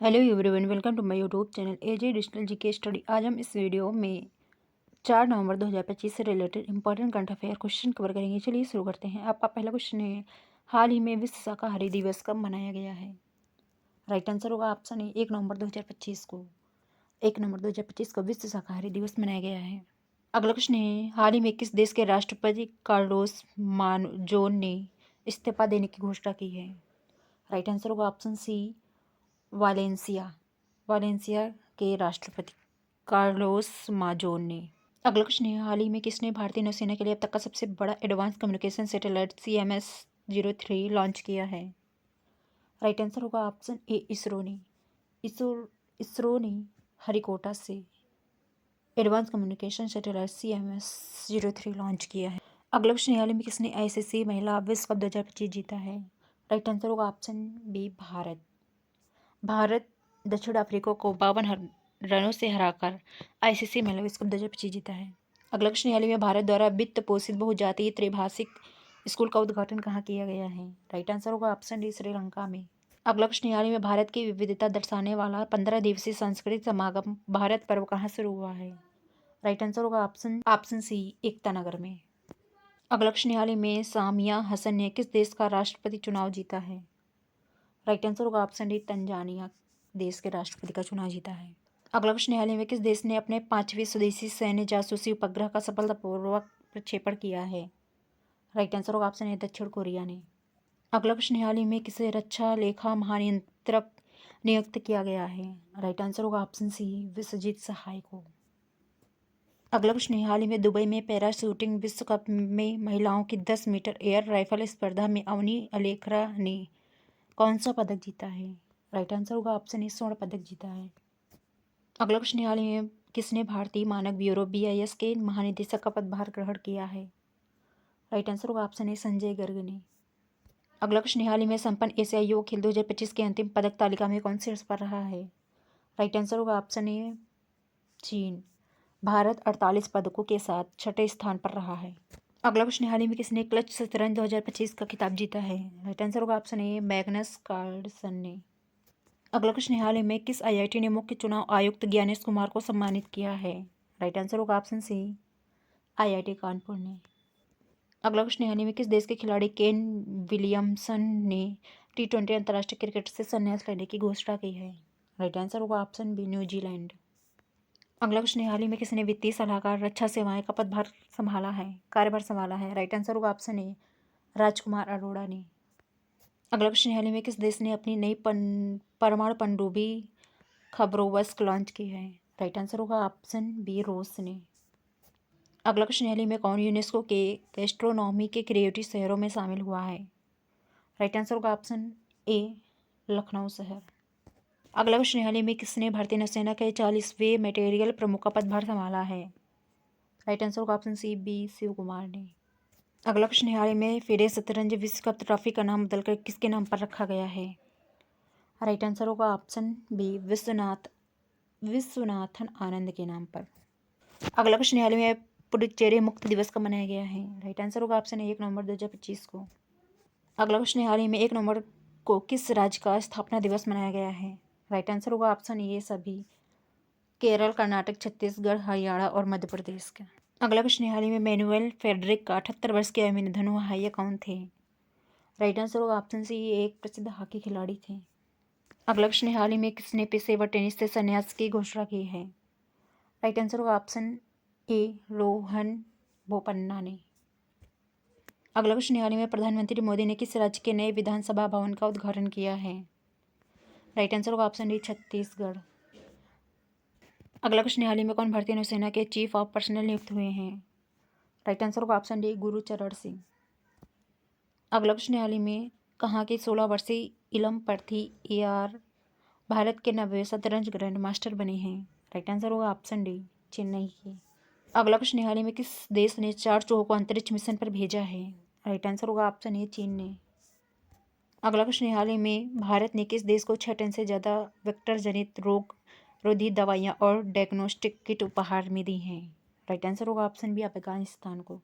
Hello everyone, welcome to my YouTube channel AJ digital GK study. आज हम इस video में 4 नवंबर 2025 से related important current affair question cover करेंगे। चलिए शुरू करते हैं। आपका पहला क्वेश्चन है, हाल ही में विश्व शाकाहारी दिवस कब मनाया गया है? राइट आंसर होगा ऑप्शन ए 1 नवंबर 2025 को। 1 नवंबर 2025 को विश्व शाकाहारी दिवस मनाया गया है। अगला क्वेश्चन है, हाल ही में किस देश के राष्ट्रपति कार्लोस मानजोन ने इस्तीफा देने की घोषणा की है? राइट आंसर होगा ऑप्शन सी वालेंसिया। वालेंसिया के राष्ट्रपति कार्लोस माजोन ने। अगला क्वेश्चन है, हाल ही में किसने भारतीय नौसेना के लिए अब तक का सबसे बड़ा advance communication satellite CMS-03 launch किया है? राइट आंसर होगा ऑप्शन ए इसरो ने। इसरो ने हरिकोटा से advance communication satellite CMS-03 launch किया है। अगला क्वेश्चन है, हाल ही में किसने ICC महिला विश्व कप 2025 जीता है? राइट आंसर होगा ऑप्शन बी भारत दक्षिण अफ्रीका को 52 रनों से हराकर ICC महिला विश्व कप 2025 जीता है। अगला क्वेश्चन, हाल ही में भारत द्वारा वित्त पोषित बहुजातीय त्रिभाषिक स्कूल का उद्घाटन कहाँ किया गया है? राइट आंसर होगा ऑप्शन डी श्रीलंका में। अगला क्वेश्चन, हाल ही में भारत की विविधता दर्शाने वाला 15 दिवसीय सांस्कृतिक समागम भारत पर्व कहाँ शुरू हुआ है? राइट आंसर होगा ऑप्शन सी एकता नगर में। अगला क्वेश्चन, हाल ही में सामिया हसन ने किस देश का राष्ट्रपति चुनाव जीता है? राइट आंसर होगा ऑप्शन डी तंजानिया देश के राष्ट्रपति का चुनाव जीता है। अगला क्वेश्चन, हाल ही में किस देश ने अपने 5वें स्वदेशी सैन्य जासूसी उपग्रह का सफलतापूर्वक प्रक्षेपण किया है? राइट आंसर होगा ऑप्शन ए दक्षिण कोरिया ने। अगला क्वेश्चन, हाल ही में किसे रक्षा लेखा महानियंत्रक नियुक्त किया गया है? राइट आंसर होगा ऑप्शन सी विश्वजीत सहाय को। अगला क्वेश्चन, हाल ही में दुबई में पैरा शूटिंग विश्व कप में महिलाओं की 10 मीटर एयर राइफल स्पर्धा में अवनी अलेखरा ने कौन सा पदक जीता है? राइट आंसर होगा ऑप्शन ए स्वर्ण पदक जीता है। अगला क्वेश्चन, हाल ही में किसने भारतीय मानक ब्यूरो BIS के महानिदेशक का पदभार ग्रहण किया है? राइट आंसर होगा ऑप्शन ए संजय गर्ग ने। अगला क्वेश्चन, हाल ही में संपन्न एशियाई युवा खेल 2025 की अंतिम पदक तालिका में कौन शीर्ष पर रहा है? राइट आंसर होगा ऑप्शन ए चीन। भारत 48 पदकों के साथ 6ठे स्थान पर रहा है। अगला क्वेश्चन, हाल ही में किसने क्लच शतरंज 2025 का खिताब जीता है? राइट आंसर होगा ऑप्शन ए मैग्नस कार्लसन ने। अगला क्वेश्चन, हाल ही में किस IIT ने मुख्य चुनाव आयुक्त ज्ञानेश कुमार को सम्मानित किया है? राइट आंसर होगा ऑप्शन सी IIT कानपुर ने। अगला क्वेश्चन, हाल ही में किस देश के खिलाड़ी केन विलियमसन ने T20 अंतर्राष्ट्रीय क्रिकेट से संन्यास लेने की घोषणा की है? राइट आंसर होगा ऑप्शन बी न्यूजीलैंड। अगला क्वेश्चन, हाल ही में किसने वित्तीय सलाहकार रक्षा सेवाएं का कार्यभार संभाला है? राइट आंसर होगा ऑप्शन ए राजकुमार अरोड़ा ने। अगला क्वेश्चन, हाल ही में किस देश ने अपनी नई परमाणु पनडुब्बी खबरोवस्क लॉन्च की है? राइट आंसर होगा ऑप्शन बी रूस ने। अगला क्वेश्चन, हाल ही में कौन यूनेस्को के गैस्ट्रोनॉमी के क्रिएटिव शहरों में शामिल हुआ है? राइट आंसर होगा ऑप्शन ए लखनऊ शहर। अगला क्वेश्चन, हाल ही में किसने भारतीय नौसेना के 40वें मटेरियल प्रमुख का पदभार संभाला है? राइट आंसर होगा option C B Shiv Kumar ने। अगला क्वेश्चन, हाल ही में फिडे शतरंज विश्व कप ट्रॉफी का नाम बदलकर किसके नाम पर रखा गया है? राइट आंसर होगा ऑप्शन बी विश्वनाथन आनंद के नाम पर। अगला क्वेश्चन, हाल ही में पुडुचेरी मुक्त दिवस कब मनाया गया है? राइट आंसर होगा ऑप्शन 1 नवंबर 2025 को। अगला क्वेश्चन, हाल ही में 1 नवंबर को किस राज्य का स्थापना दिवस मनाया गया है? राइट आंसर होगा ऑप्शन ए सभी केरल, कर्नाटक, छत्तीसगढ़, हरियाणा और मध्य प्रदेश का। अगला क्वेश्चन, हाल ही में मैनुअल फेडरिक का 78 वर्ष की आयु में निधन हुआ है, यह कौन थे? राइट आंसर होगा ऑप्शन सी एक प्रसिद्ध हॉकी खिलाड़ी थे। अगला क्वेश्चन, हाल ही में किसने पेशेवर टेनिस से संन्यास की घोषणा की है? राइट आंसर होगा ऑप्शन ए रोहन बोपन्ना ने। अगला क्वेश्चन, हाल ही में प्रधानमंत्री मोदी ने किस राज्य के नए विधानसभा भवन का उद्घाटन किया है? राइट आंसर होगा ऑप्शन डी छत्तीसगढ़। अगला क्वेश्चन, हाल ही में कौन भारतीय नौसेना के चीफ ऑफ पर्सनल नियुक्त हुए हैं? राइट आंसर होगा ऑप्शन डी गुरुचरण सिंह। अगला क्वेश्चन, हाल ही में कहाँ की 16 वर्षीय इलम प्रथी AR भारत के 90वें शतरंज ग्रैंड मास्टर बने हैं? राइट आंसर होगा ऑप्शन डी चेन्नई के। अगला क्वेश्चन, हाल ही में किस देश ने 4 चूहों को अंतरिक्ष मिशन पर भेजा है? राइट आंसर होगा ऑप्शन ए चीन ने। अगला क्वेश्चन, हाल ही में भारत ने किस देश को 6 टन से ज़्यादा वेक्टर जनित रोग रोधी दवाइयाँ और डायग्नोस्टिक किट उपहार में दी हैं? राइट आंसर होगा ऑप्शन बी अफगानिस्तान को।